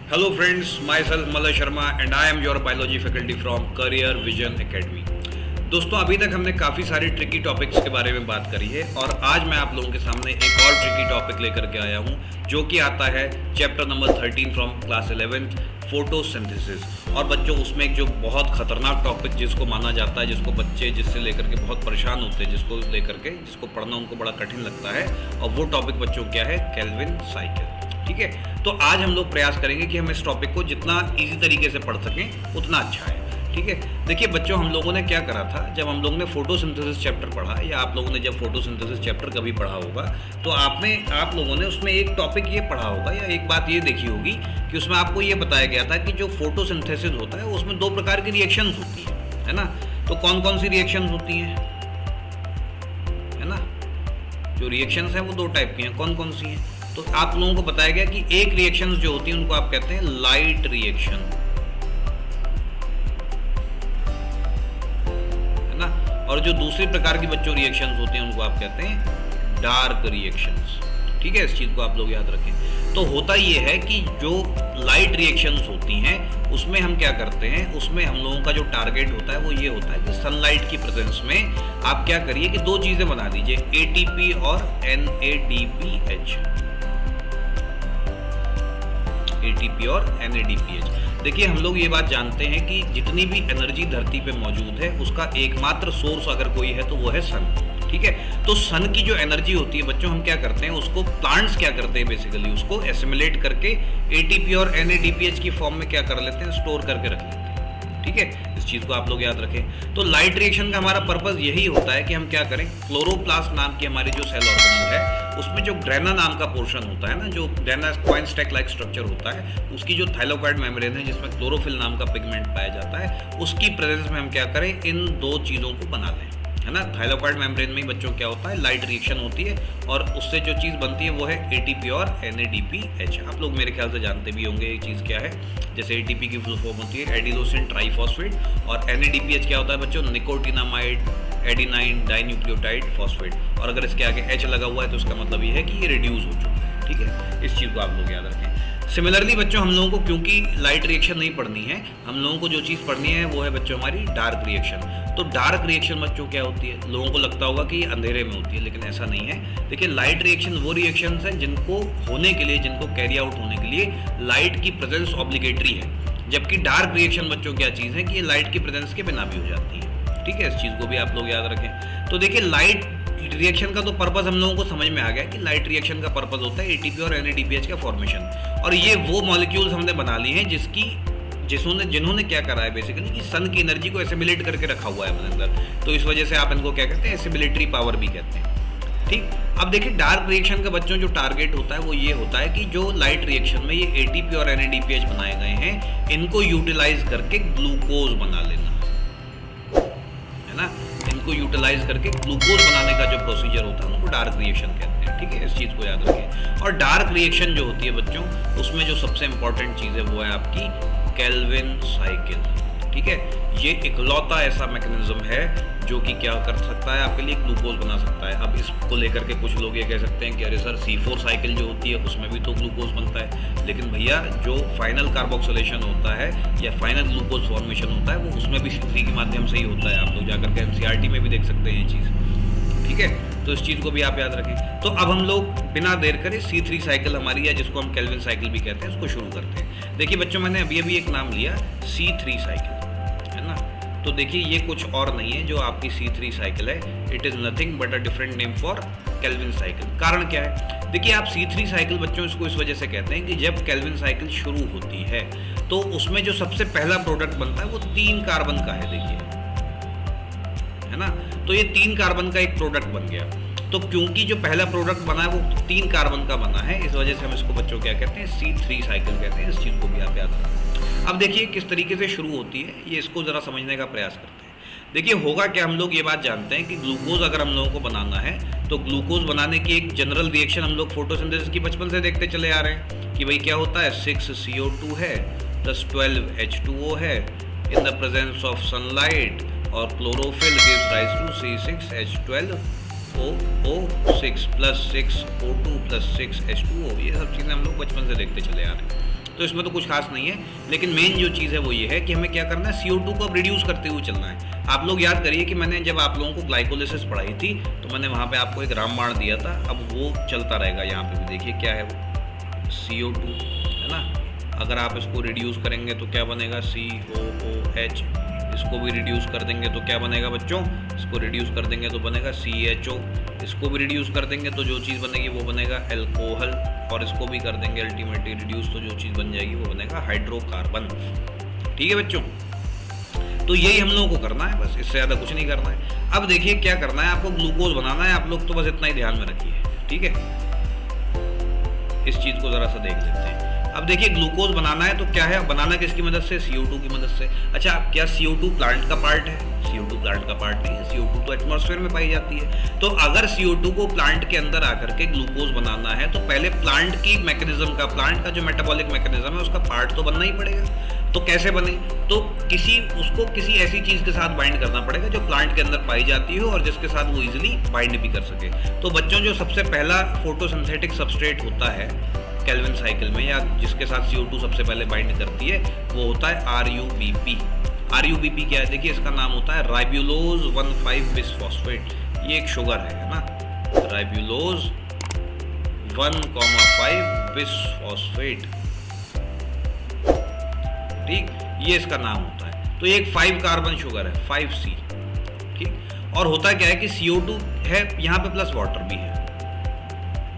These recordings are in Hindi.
Hello friends, myself Malay Sharma and I am your biology faculty from Career Vision Academy। दोस्तों अभी तक हमने काफ़ी सारी ट्रिकी टॉपिक्स के बारे में बात करी है और आज मैं आप लोगों के सामने एक और ट्रिकी टॉपिक लेकर के आया हूँ जो कि आता है chapter number 13 from class 11th photosynthesis. और बच्चों उसमें एक जो बहुत खतरनाक टॉपिक जिसको माना जाता है, जिसको बच्चे जिससे लेकर के बहुत परेशान होते हैं, जिसको लेकर के जिसको पढ़ना उनको बड़ा कठिन लगता है, और वो टॉपिक बच्चों क्या है, केल्विन साइकिल। ठीक है, तो आज हम लोग प्रयास करेंगे कि हम इस टॉपिक को जितना इजी तरीके से पढ़ सकें उतना अच्छा है। ठीक है, देखिए बच्चों, हम लोगों ने क्या करा था, जब हम लोगों ने फोटोसिंथेसिस चैप्टर पढ़ा, या आप लोगों ने जब फोटोसिंथेसिस चैप्टर कभी पढ़ा होगा तो आप लोगों ने उसमें एक टॉपिक ये पढ़ा होगा या एक बात ये देखी होगी कि उसमें आपको ये बताया गया था कि जो फोटोसिंथेसिस होता है उसमें दो प्रकार की रिएक्शंस होती है ना। तो कौन कौन सी रिएक्शंस होती हैं, है ना। जो रिएक्शंस हैं वो दो टाइप की हैं, कौन कौन सी हैं। तो आप लोगों को बताया गया कि एक रिएक्शंस जो होती है उनको आप कहते हैं लाइट रिएक्शन, है ना। और जो दूसरी प्रकार की बच्चों रिएक्शंस होती हैं उनको आप कहते हैं डार्क रिएक्शंस। ठीक है, इस चीज को आप लोग याद रखें। तो होता ये है कि जो लाइट रिएक्शंस होती हैं उसमें हम क्या करते हैं, उसमें हम लोगों का जो टारगेट होता है वो ये होता है कि सनलाइट की प्रेजेंस में आप क्या करिए कि दो चीजें बना दीजिए, एटीपी और NADPH। एटीपी और NADPH। देखिए हम लोग ये बात जानते हैं कि जितनी भी एनर्जी धरती पे मौजूद है उसका एकमात्र सोर्स अगर कोई है तो वो है सन। ठीक है, तो सन की जो एनर्जी होती है बच्चों, हम क्या करते हैं उसको, प्लांट्स क्या करते हैं बेसिकली, उसको एसिमिलेट करके एटीपी और NADPH की फॉर्म में क्या कर लेते हैं, स्टोर करके रख लेते हैं। ठीक है, इस चीज को आप लोग याद रखें। तो लाइट रिएक्शन का हमारा पर्पस यही होता है कि हम क्या करें, क्लोरोप्लास्ट नाम की हमारी जो सेल ऑर्गेनल है उसमें जो ग्रेना नाम का पोर्शन होता है ना, जो grana coin stack like structure होता है, उसकी जो थाइलाकोइड मेम्ब्रेन है जिसमें क्लोरोफिल नाम का पिगमेंट पाया जाता है, उसकी प्रेजेंस में हम क्या करें, इन दो चीज़ों को बना लें, है ना। थाइलाकोइड मेम्ब्रेन में ही बच्चों क्या होता है, लाइट रिएक्शन होती है और उससे जो चीज़ बनती है वो है एटीपी और NADPH। आप लोग मेरे ख्याल से जानते भी होंगे ये चीज़ क्या है। जैसे एटीपी की फुल फॉर्म होती है एडिनोसिन ट्राइफॉस्फेट, और NADPH क्या होता है बच्चों, निकोटिनामाइड एडिनाइन डाइन्यूक्लियोटाइड फॉस्फेट। और अगर इसके आगे H लगा हुआ है तो उसका मतलब ये है कि ये रिड्यूस हो चुका है। ठीक है, इस चीज़ को आप लोग याद रखें। सिमिलरली बच्चों, हम लोगों को क्योंकि लाइट रिएक्शन नहीं पढ़नी है, हम लोगों को जो चीज़ पढ़नी है वो है बच्चों हमारी डार्क रिएक्शन। तो डार्क रिएक्शन बच्चों क्या होती है, लोगों को लगता होगा कि ये अंधेरे में होती है, लेकिन ऐसा नहीं है। देखिए लाइट रिएक्शन वो रिएक्शन है जिनको होने के लिए, जिनको कैरी आउट होने के लिए लाइट की प्रेजेंस ऑब्लिगेटरी है, जबकि डार्क रिएक्शन बच्चों क्या चीज़ है कि ये लाइट की प्रेजेंस के बिना भी हो जाती है। ठीक है, इस चीज़ को भी आप लोग याद रखें। तो देखिए लाइट रिएक्शन का तो पर्पस हम लोगों को समझ में आ गया कि लाइट रिएक्शन का पर्पस होता है एटीपी और NADPH का फॉर्मेशन। और ये वो मॉलिक्यूल्स हमने बना लिए हैं जिन्होंने क्या करा है बेसिकली कि सन की एनर्जी को एसिमिलेट करके रखा हुआ है अपने अंदर। तो इस वजह से आप इनको क्या कहते हैं, एसिमिलेटरी पावर भी कहते हैं। ठीक, अब देखिए डार्क रिएक्शन का बच्चों जो टारगेट होता है वो ये होता है कि जो लाइट रिएक्शन में ये एटीपी और NADPH बनाए गए हैं इनको यूटिलाइज करके ग्लूकोज बना लेना, है ना। इनको यूटिलाइज करके ग्लूकोज बनाने का जो प्रोसीजर होता है उनको डार्क रिएक्शन कहते हैं। ठीक है, इस चीज़ को याद रखें। और डार्क रिएक्शन जो होती है बच्चों, उसमें जो सबसे इंपॉर्टेंट चीज़ है वो है आपकी केल्विन साइकिल। ठीक है, ये इकलौता ऐसा मैकेनिज्म है जो कि क्या कर सकता है, आपके लिए ग्लूकोज बना सकता है। अब इसको लेकर के कुछ लोग ये कह सकते हैं कि अरे सर C4 साइकिल जो होती है उसमें भी तो ग्लूकोज बनता है, लेकिन भैया जो फाइनल कार्बोक्सिलेशन होता है या फाइनल ग्लूकोज फॉर्मेशन होता है वो उसमें भी C3 के माध्यम से ही होता है। आप लोग जाकर के NCERT में भी देख सकते हैं ये चीज़। ठीक है, तो इस चीज़ को भी आप याद रखें। तो अब हम लोग बिना देर करे C3 साइकिल हमारी, या जिसको हम केल्विन साइकिल भी कहते हैं, उसको शुरू करते हैं। देखिए बच्चों, मैंने अभी एक नाम लिया C3 साइकिल, है ना। तो देखिए ये कुछ और नहीं है जो आपकी C3 साइकिल है, it is nothing but a different name for Calvin cycle. कारण क्या है, देखिए आप C3 साइकिल बच्चों इसको इस वजह से कहते हैं कि जब केल्विन साइकिल शुरू होती है तो उसमें जो सबसे पहला प्रोडक्ट बनता है वो 3 कार्बन का है, देखिए, है ना। तो ये 3 कार्बन का एक प्रोडक्ट बन गया। तो क्योंकि जो पहला प्रोडक्ट बना है वो 3 कार्बन का बना है, इस वजह से हम इसको बच्चों क्या कहते हैं, C3 साइकिल कहते हैं। इस चीज़ को भी आप याद रखें। अब देखिए किस तरीके से शुरू होती है, ये इसको ज़रा समझने का प्रयास करते हैं। देखिए होगा क्या, हम लोग ये बात जानते हैं कि ग्लूकोज अगर हम लोगों को बनाना है तो ग्लूकोज बनाने की एक जनरल रिएक्शन हम लोग फोटोसिंथेसिस की बचपन से देखते चले आ रहे हैं कि भाई क्या होता है, 6CO2 है प्लस 12H2O है in the presence of sunlight, और chlorophyll gives rise to C6H12O6 plus 6O2 plus 6H2O। ये सब चीज़ें हम लोग बचपन से देखते चले आ रहे हैं। तो इसमें तो कुछ खास नहीं है। लेकिन मेन जो चीज़ है वो ये है कि हमें क्या करना है, CO2 को अब रिड्यूस करते हुए चलना है। आप लोग याद करिए कि मैंने जब आप लोगों को ग्लाइकोलिसिस पढ़ाई थी तो मैंने वहाँ पे आपको एक रामबाण दिया था, अब वो चलता रहेगा। यहाँ पे भी देखिए क्या है वो, CO2 है ना। अगर आप इसको रिड्यूस करेंगे तो क्या बनेगा, COOH। इसको भी रिड्यूस कर देंगे तो क्या बनेगा बच्चों, इसको रिड्यूस कर देंगे तो बनेगा CHO। इसको भी रिड्यूस कर देंगे तो जो चीज़ बनेगी वो बनेगा एल्कोहल, और इसको भी कर देंगे अल्टीमेटली रिड्यूस तो जो चीज़ बन जाएगी वो बनेगा हाइड्रोकार्बन। ठीक है बच्चों, तो यही हम लोगों को करना है, बस इससे ज़्यादा कुछ नहीं करना है। अब देखिए क्या करना है, आपको ग्लूकोज बनाना है। आप लोग तो बस इतना ही ध्यान में रखिए, ठीक है। इस चीज़ को ज़रा सा देख लेते हैं। अब देखिए ग्लूकोज बनाना है तो क्या है, बनाना किसकी मदद से, CO2 की मदद से। अच्छा, क्या CO2 प्लांट का पार्ट है? CO2 प्लांट का पार्ट नहीं है, CO2 तो एटमॉस्फेयर में पाई जाती है। तो अगर CO2 को प्लांट के अंदर आकर के ग्लूकोज बनाना है तो पहले प्लांट की मैकेनिज्म का, प्लांट का जो मेटाबॉलिक मैकेनिज्म है उसका पार्ट तो बनना ही पड़ेगा। तो कैसे बने, तो उसको किसी ऐसी चीज़ के साथ बाइंड करना पड़ेगा जो प्लांट के अंदर पाई जाती हो और जिसके साथ वो इजीली बाइंड भी कर सके। तो बच्चों जो सबसे पहला फोटोसिंथेटिक सबस्ट्रेट होता है केल्विन साइकिल में, या जिसके साथ CO2 सबसे पहले बाइंड करती है, वो होता है RUBP। RUBP क्या है, देखिए इसका नाम होता है राइबुलोज 1,5 बिसफॉस्फेट। ये एक शुगर है ना, राइबुलोज 1,5 बिसफॉस्फेट, ठीक, ये इसका नाम होता है। तो ये एक 5 कार्बन शुगर है, 5C, ठीक। और होता क्या है कि CO2 है यहाँ पे प्लस वाटर भी है,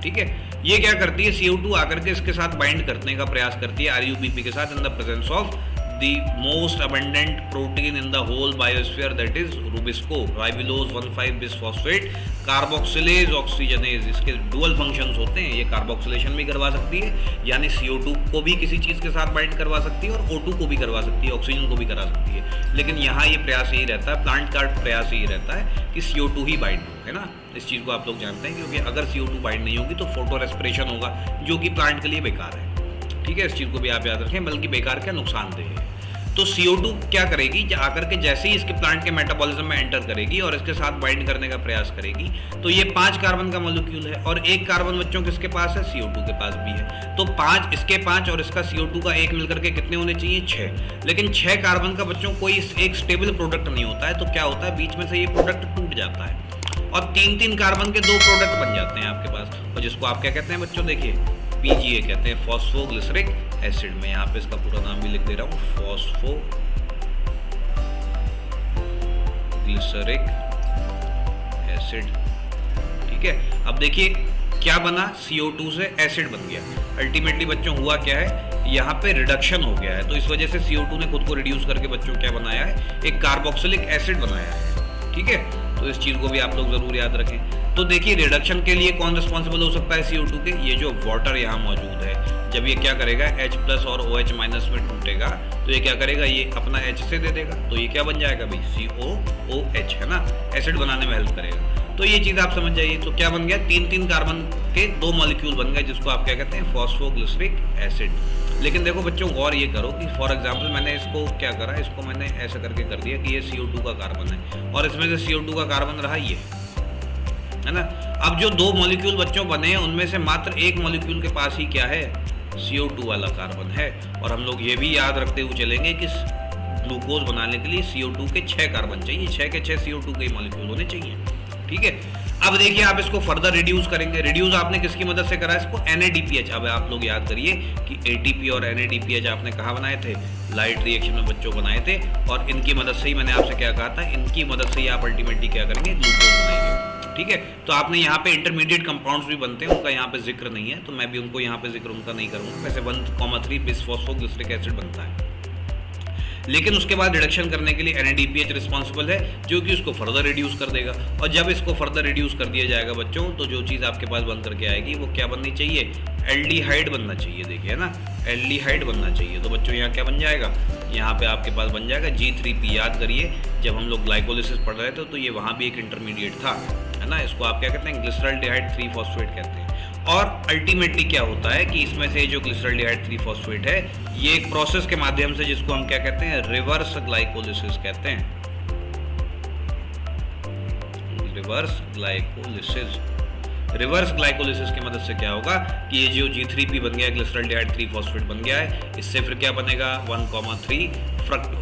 ठीक है। ये क्या करती है, CO2 आकर के इसके साथ बाइंड करने का प्रयास करती है RUBP के साथ in the presence of the most abundant protein in the whole biosphere, that is rubisco, ribulose 1,5 bisphosphate carboxylase oxygenase. इसके डुअल फंक्शंस होते हैं, ये कार्बोक्सिलेशन भी करवा सकती है, यानी CO2 को भी किसी चीज़ के साथ बाइंड करवा सकती है और O2 को भी करवा सकती है, ऑक्सीजन को भी करा सकती है। लेकिन यहाँ ये प्रयास यही रहता है, प्लांट का प्रयास यही रहता है कि CO2 ही बाइंड हो, है ना। इस चीज़ को आप लोग जानते हैं, क्योंकि अगर CO2 बाइंड नहीं होगी तो फोटो रेस्पिरेशन होगा, जो कि प्लांट के लिए बेकार है, ठीक है। इस चीज़ को भी आप याद रखें, बल्कि बेकार क्या, नुकसानदेह है। तो CO2 क्या करेगी, आकर के जैसे ही इसके प्लांट के मेटाबॉलिज्म में एंटर करेगी और इसके साथ बाइंड करने का प्रयास करेगी, तो ये 5 कार्बन का मॉलिक्यूल है और 1 कार्बन बच्चों किसके पास है, CO2 के पास भी है। तो 5 इसके 5 और इसका CO2 का 1 मिलकर के कितने होने चाहिए, 6। लेकिन 6 कार्बन का बच्चों कोई एक स्टेबल प्रोडक्ट नहीं होता है, तो क्या होता है, बीच में से ये प्रोडक्ट टूट जाता है और 3-3 कार्बन के 2 प्रोडक्ट बन जाते हैं आपके पास, और जिसको आप क्या कहते हैं बच्चों, देखिए PGA कहते हैं, फॉस्फोग्लिसरिक एसिड। में यहाँ पे इसका पूरा नाम भी लिख दे रहा हूँ, फॉस्फोग्लिसरिक एसिड, ठीक है। अब देखिए क्या बना, CO2 से एसिड बन गया। अल्टीमेटली बच्चों हुआ क्या है, यहाँ पे रिडक्शन हो गया है, तो इस वजह से CO2 ने खुद को रिड्यूस करके बच्चों क्या बनाया है, एक कार्बोक्सिलिक एसिड बनाया है, ठीक है। तो इस चीज़ को भी आप लोग ज़रूर याद रखें। तो देखिए रिडक्शन के लिए कौन रिस्पॉन्सिबल हो सकता है CO2 के, ये जो वाटर यहाँ मौजूद है, जब ये क्या करेगा H+ और OH- में टूटेगा तो ये क्या करेगा, ये अपना H से दे देगा, तो ये क्या बन जाएगा भाई, COOH, है ना, एसिड बनाने में हेल्प करेगा। तो ये चीज़ आप समझ जाइए। तो क्या बन गया, 3-3 कार्बन के 2 मॉलिक्यूल बन गए, जिसको आप क्या कहते हैं, फॉस्फोग्लिसरिक एसिड। लेकिन देखो बच्चों गौर ये करो कि फॉर एग्जांपल मैंने इसको क्या करा, इसको मैंने ऐसा करके कर दिया कि ये CO2 का कार्बन है और इसमें से CO2 का कार्बन रहा ये, है ना। अब जो 2 मॉलिक्यूल बच्चों बने हैं उनमें से मात्र 1 मॉलिक्यूल के पास ही क्या है, CO2 वाला कार्बन है। और हम लोग ये भी याद रखते हुए चलेंगे कि ग्लूकोज बनाने के लिए CO2 के 6 कार्बन चाहिए, 6 के 6 CO2 के मॉलिक्यूल होने चाहिए, ठीक है। अब देखिए आप इसको फर्दर रिड्यूस करेंगे। रिड्यूस आपने किसकी मदद से करा, इसको NADPH। अब आप लोग याद करिए कि ATP और NADPH आपने कहाँ बनाए थे, लाइट रिएक्शन में बच्चों बनाए थे, और इनकी मदद से ही मैंने आपसे क्या कहा था, इनकी मदद से ही आप अल्टीमेटली क्या करेंगे, ग्लूकोज बनाएंगे, ठीक है। तो आपने यहाँ पे इंटरमीडिएट कंपाउंड्स भी बनते हैं, उनका यहाँ पे जिक्र नहीं है, तो मैं भी उनको यहाँ पे जिक्र उनका नहीं करूँगा। वैसे 1,3 बिसफॉस्फोग्लिसरिक एसिड बनता है, लेकिन उसके बाद रिडक्शन करने के लिए NADPH रिस्पॉन्सिबल है, जो कि उसको फर्दर रिड्यूस कर देगा। और जब इसको फर्दर रिड्यूस कर दिया जाएगा बच्चों, तो जो चीज़ आपके पास बन करके आएगी वो क्या बननी चाहिए, एल्डिहाइड बनना चाहिए। देखिए है ना, एल्डिहाइड बनना चाहिए। तो बच्चों यहाँ क्या बन जाएगा, यहाँ पे आपके पास बन जाएगा G3P। याद करिए जब हम लोग ग्लाइकोलिसिस पढ़ रहे थे तो ये वहाँ भी एक इंटरमीडिएट था, है ना। इसको आप क्या कहते हैं, ग्लिसरॉल्डिहाइड 3-फॉस्फेट कहते हैं। और अल्टीमेटली क्या होता है कि इसमें से जो ग्लिसरॉल्डिहाइड 3-फॉस्फेट है, ये एक प्रोसेस के माध्यम से, जिसको हम क्या कहते हैं, रिवर्स ग्लाइकोलिसिस कहते हैं, रिवर्स ग्लाइकोलिसिस, रिवर्स ग्लाइकोलिसिस की मदद से क्या होगा कि ये जो G3P बन गया, ग्लिसरॉल्डिहाइड 3 फॉस्फेट बन गया है, इससे फिर क्या बनेगा 1,3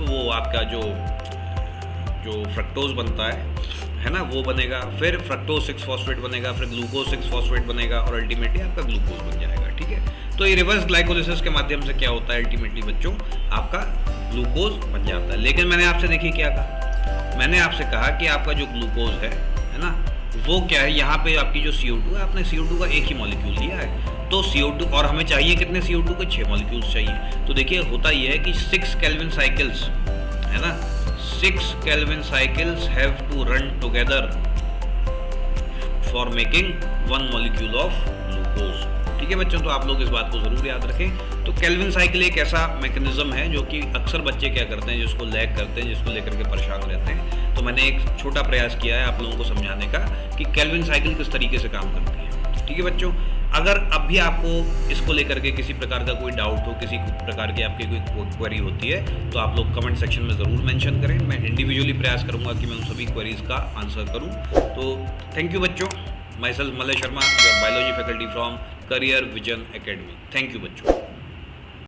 वो आपका जो फ्रक्टोज बनता है ना, वो बनेगा, फिर फ्रक्टोज 6 फॉस्फेट बनेगा, फिर ग्लूकोज 6 फॉस्फेट बनेगा और अल्टीमेटली आपका ग्लूकोज बन जाएगा। ठीक है, तो ये रिवर्स ग्लाइकोलिसिस के माध्यम से क्या होता है अल्टीमेटली बच्चों, आपका ग्लूकोज बन जाता है। लेकिन मैंने आपसे देखिए क्या कहा, मैंने आपसे कहा कि आपका जो ग्लूकोज है ना, वो क्या है, यहाँ पे आपकी जो CO2 है, आपने CO2 का एक ही मॉलिक्यूल लिया है, तो CO2 और हमें चाहिए कितने CO2 के 6 मॉलिक्यूल्स चाहिए। तो देखिए होता ये है कि 6 केल्विन साइकिल्स है ना, 6 Calvin cycles have to run together for making 1 molecule of glucose. ठीक है बच्चों, तो आप लोग इस बात को जरूर याद रखें। तो केल्विन साइकिल एक ऐसा मैकेनिज्म है जो कि अक्सर बच्चे क्या करते हैं, जिसको लैग करते हैं, जिसको लेकर के परेशान रहते हैं। तो मैंने एक छोटा प्रयास किया है आप लोगों को समझाने का कि केल्विन साइकिल किस तरीके से काम करती है। ठीक है बच्चों, अगर अब भी आपको इसको लेकर के किसी प्रकार का कोई डाउट हो, किसी प्रकार की आपकी कोई क्वेरी होती है, तो आप लोग कमेंट सेक्शन में ज़रूर मेंशन करें। मैं इंडिविजुअली प्रयास करूंगा कि मैं उन सभी क्वेरीज का आंसर करूं। तो थैंक यू बच्चों। My self Malay Sharma, your biology faculty from career vision academy. Thank you बच्चों।